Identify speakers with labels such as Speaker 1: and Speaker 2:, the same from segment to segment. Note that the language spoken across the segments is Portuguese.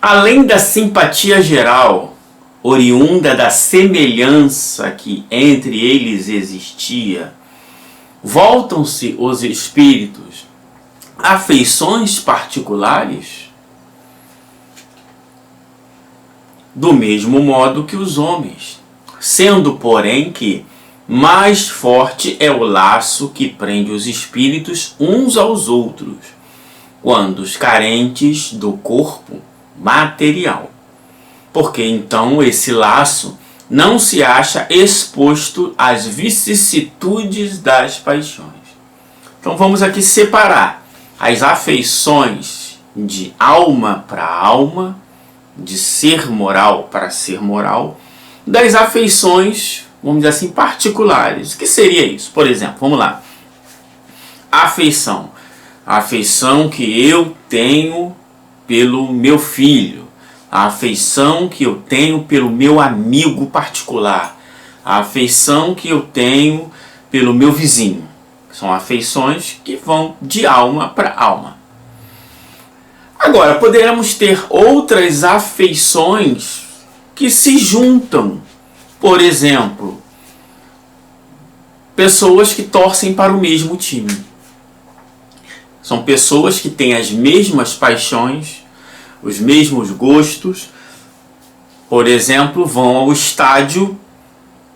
Speaker 1: Além da simpatia geral, oriunda da semelhança que entre eles existia, voltam-se os espíritos a afeições particulares, do mesmo modo que os homens, sendo, porém, que mais forte é o laço que prende os espíritos uns aos outros, quando os carentes do corpo material. Porque então esse laço não se acha exposto às vicissitudes das paixões. Então vamos aqui separar as afeições de alma para alma, de ser moral para ser moral, das afeições, vamos dizer assim, particulares. O que seria isso? Por exemplo, vamos lá. Afeição. A afeição que eu tenho pelo meu filho. A afeição que eu tenho pelo meu amigo particular. A afeição que eu tenho pelo meu vizinho. São afeições que vão de alma para alma. Agora, poderemos ter outras afeições que se juntam. Por exemplo, pessoas que torcem para o mesmo time. São pessoas que têm as mesmas paixões, os mesmos gostos. Por exemplo, vão ao estádio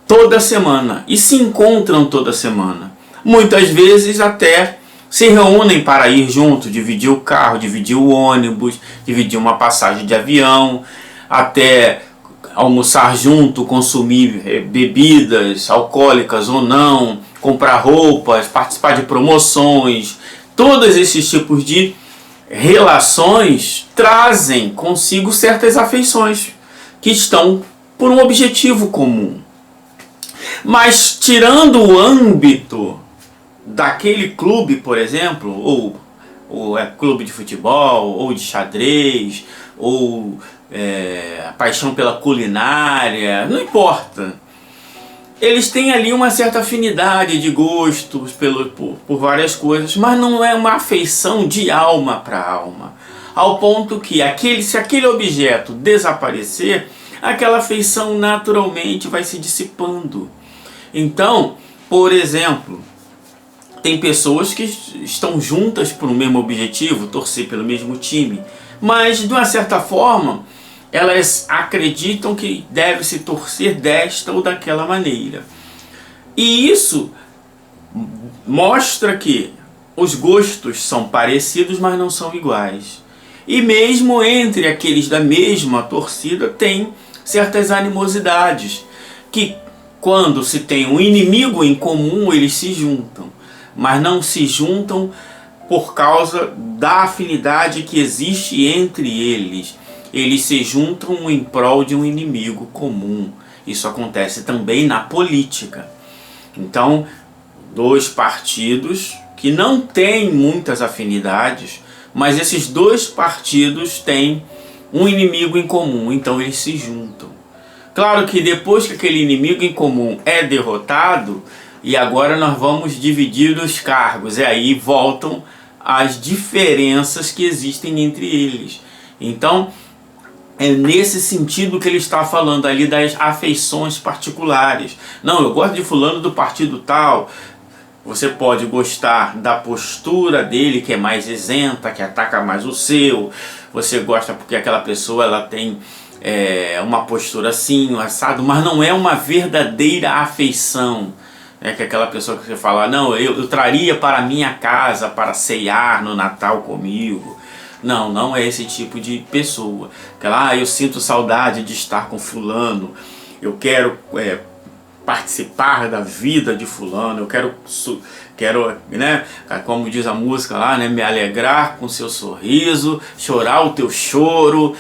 Speaker 1: toda semana e se encontram toda semana. Muitas vezes até se reúnem para ir junto, dividir o carro, dividir o ônibus, dividir uma passagem de avião, até almoçar junto, consumir bebidas alcoólicas ou não, comprar roupas, participar de promoções. Todos esses tipos de relações trazem consigo certas afeições que estão por um objetivo comum. Mas tirando o âmbito daquele clube, por exemplo, ou clube de futebol, ou de xadrez, ou a paixão pela culinária, não importa. Eles têm ali uma certa afinidade de gostos por várias coisas, mas não é uma afeição de alma para alma. Ao ponto que se aquele objeto desaparecer, aquela afeição naturalmente vai se dissipando. Então, por exemplo, tem pessoas que estão juntas por um mesmo objetivo, torcer pelo mesmo time, mas de uma certa forma elas acreditam que deve se torcer desta ou daquela maneira. E isso mostra que os gostos são parecidos, mas não são iguais. E mesmo entre aqueles da mesma torcida tem certas animosidades, que quando se tem um inimigo em comum eles se juntam, mas não se juntam por causa da afinidade que existe entre eles. Eles se juntam em prol de um inimigo comum. Isso acontece também na política. Então, dois partidos que não têm muitas afinidades, mas esses dois partidos têm um inimigo em comum, então eles se juntam. Claro que depois que aquele inimigo em comum é derrotado, e agora nós vamos dividir os cargos, e aí voltam as diferenças que existem entre eles. Então, é nesse sentido que ele está falando ali das afeições particulares. Não, eu gosto de fulano do partido tal. Você pode gostar da postura dele, que é mais isenta, que ataca mais o seu. Você gosta porque aquela pessoa ela tem uma postura assim, um assado, mas não é uma verdadeira afeição. É que aquela pessoa que você fala, não, eu traria para a minha casa para ceiar no Natal comigo. Não, não é esse tipo de pessoa. Aquela, eu sinto saudade de estar com fulano, eu quero participar da vida de fulano, eu quero, né, como diz a música lá, né, me alegrar com seu sorriso, chorar o teu choro,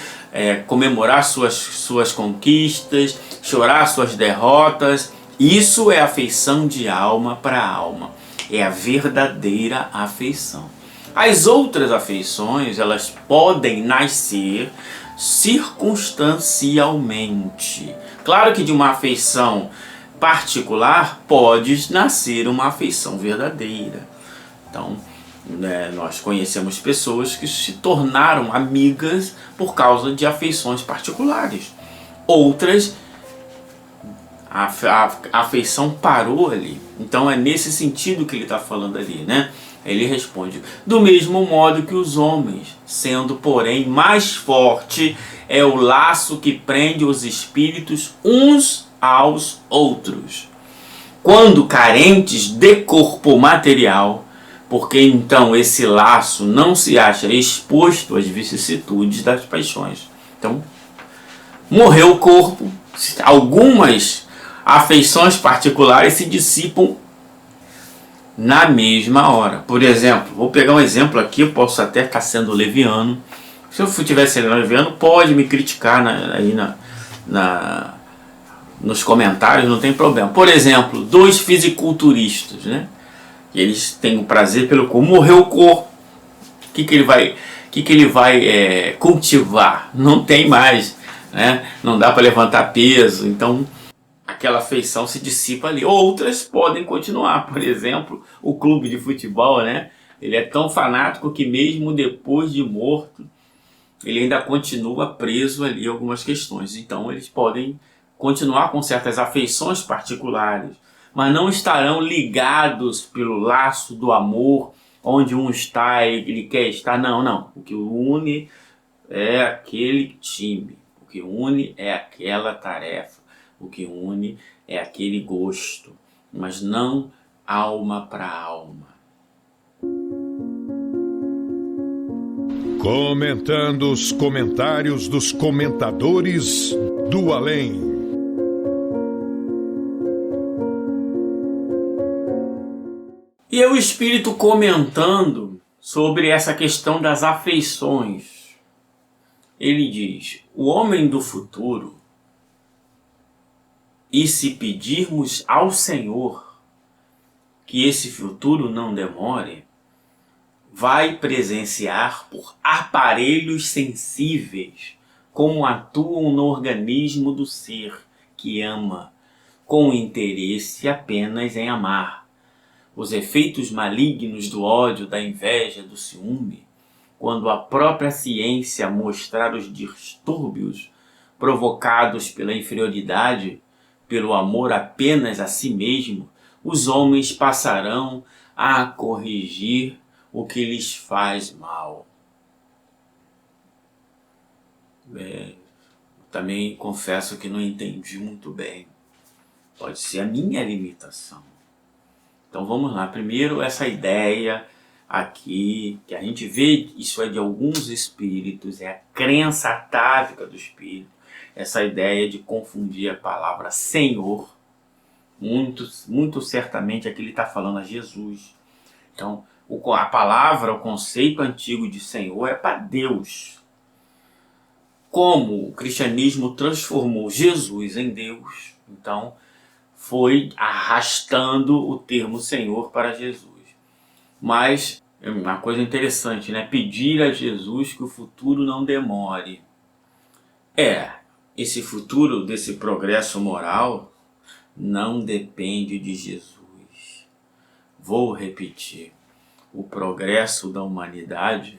Speaker 1: comemorar suas conquistas, chorar suas derrotas. Isso é afeição de alma para alma, é a verdadeira afeição. As outras afeições, elas podem nascer circunstancialmente. Claro que de uma afeição particular pode nascer uma afeição verdadeira. Então, né? Nós conhecemos pessoas que se tornaram amigas por causa de afeições particulares. Outras, a afeição parou ali. Então é nesse sentido que ele está falando ali, né? Ele responde: do mesmo modo que os homens, sendo porém mais forte, é o laço que prende os espíritos uns aos outros, quando carentes de corpo material, porque então esse laço não se acha exposto às vicissitudes das paixões. Então, morreu o corpo, algumas afeições particulares se dissipam na mesma hora. Por exemplo, vou pegar um exemplo aqui, eu posso até estar sendo leviano. Se eu estiver sendo leviano, pode me criticar aí nos comentários, não tem problema. Por exemplo, dois fisiculturistas, né? Eles têm o prazer pelo corpo. Morreu o corpo, o que ele vai cultivar? Não tem mais, né? Não dá para levantar peso, então aquela afeição se dissipa ali. Outras podem continuar, por exemplo, o clube de futebol, né? Ele é tão fanático que mesmo depois de morto, ele ainda continua preso ali a algumas questões. Então eles podem continuar com certas afeições particulares, mas não estarão ligados pelo laço do amor, onde um está, ele quer estar. Não, não. O que une é aquele time. O que une é aquela tarefa. O que une é aquele gosto, mas não alma para alma.
Speaker 2: Comentando os comentários dos comentadores do além.
Speaker 1: E é o Espírito comentando sobre essa questão das afeições. Ele diz: o homem do futuro, e se pedirmos ao Senhor que esse futuro não demore, vai presenciar por aparelhos sensíveis como atuam no organismo do ser que ama, com interesse apenas em amar. Os efeitos malignos do ódio, da inveja, do ciúme, quando a própria ciência mostrar os distúrbios provocados pela inferioridade, pelo amor apenas a si mesmo, os homens passarão a corrigir o que lhes faz mal. Também confesso que não entendi muito bem. Pode ser a minha limitação. Então vamos lá. Primeiro, essa ideia aqui, que a gente vê, isso é de alguns espíritos, é a crença atávica do espírito. Essa ideia de confundir a palavra Senhor, muito certamente aqui ele está falando a Jesus. Então, a palavra, o conceito antigo de Senhor é para Deus. Como o cristianismo transformou Jesus em Deus, então foi arrastando o termo Senhor para Jesus. Mas é uma coisa interessante, né? Pedir a Jesus que o futuro não demore. Esse futuro desse progresso moral não depende de Jesus. Vou repetir. O progresso da humanidade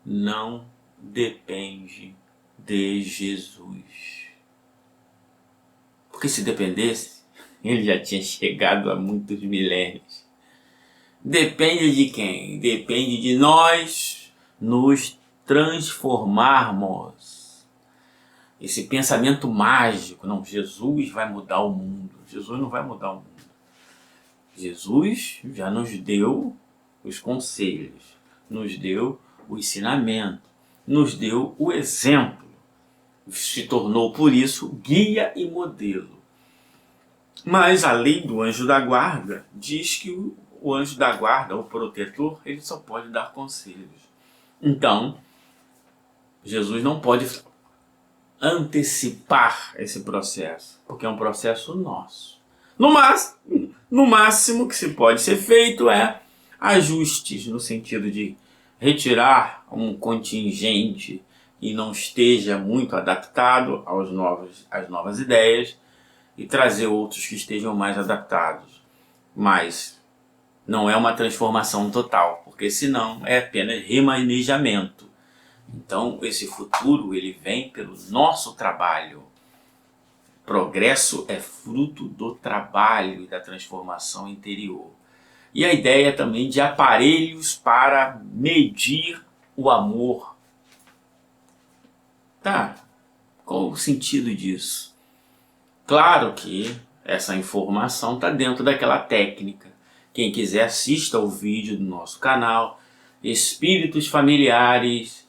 Speaker 1: não depende de Jesus. Porque se dependesse, ele já tinha chegado há muitos milênios. Depende de quem? Depende de nós nos transformarmos. Esse pensamento mágico, não, Jesus vai mudar o mundo. Jesus não vai mudar o mundo. Jesus já nos deu os conselhos, nos deu o ensinamento, nos deu o exemplo. Se tornou, por isso, guia e modelo. Mas a lei do anjo da guarda diz que o anjo da guarda, o protetor, ele só pode dar conselhos. Então, Jesus não pode antecipar esse processo, porque é um processo nosso. No máximo que se pode ser feito é ajustes, no sentido de retirar um contingente e não esteja muito adaptado às novas ideias e trazer outros que estejam mais adaptados. Mas Não é uma transformação total, porque senão é apenas remanejamento. Então esse futuro ele vem pelo nosso trabalho. Progresso é fruto do trabalho e da transformação interior. E a ideia também de aparelhos para medir o amor. Tá, qual o sentido disso? Claro que essa informação está dentro daquela técnica. Quem quiser assista ao vídeo do nosso canal, Espíritos Familiares,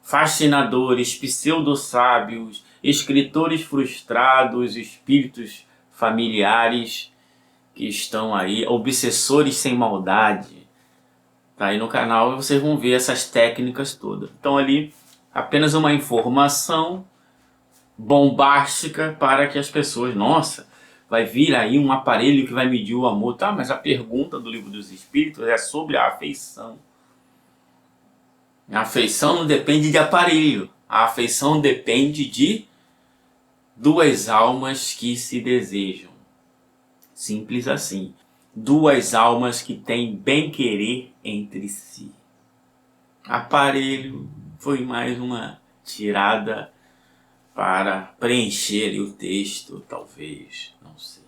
Speaker 1: Fascinadores, Pseudo-sábios, Escritores Frustrados, Espíritos Familiares que estão aí, Obsessores Sem Maldade. Tá aí no canal e vocês vão ver essas técnicas todas. Então ali, apenas uma informação bombástica para que as pessoas, nossa, vai vir aí um aparelho que vai medir o amor. Tá, mas a pergunta do Livro dos Espíritos é sobre a afeição. A afeição não depende de aparelho. A afeição depende de duas almas que se desejam. Simples assim. Duas almas que têm bem-querer entre si. Aparelho foi mais uma tirada para preencher o texto, talvez, não sei.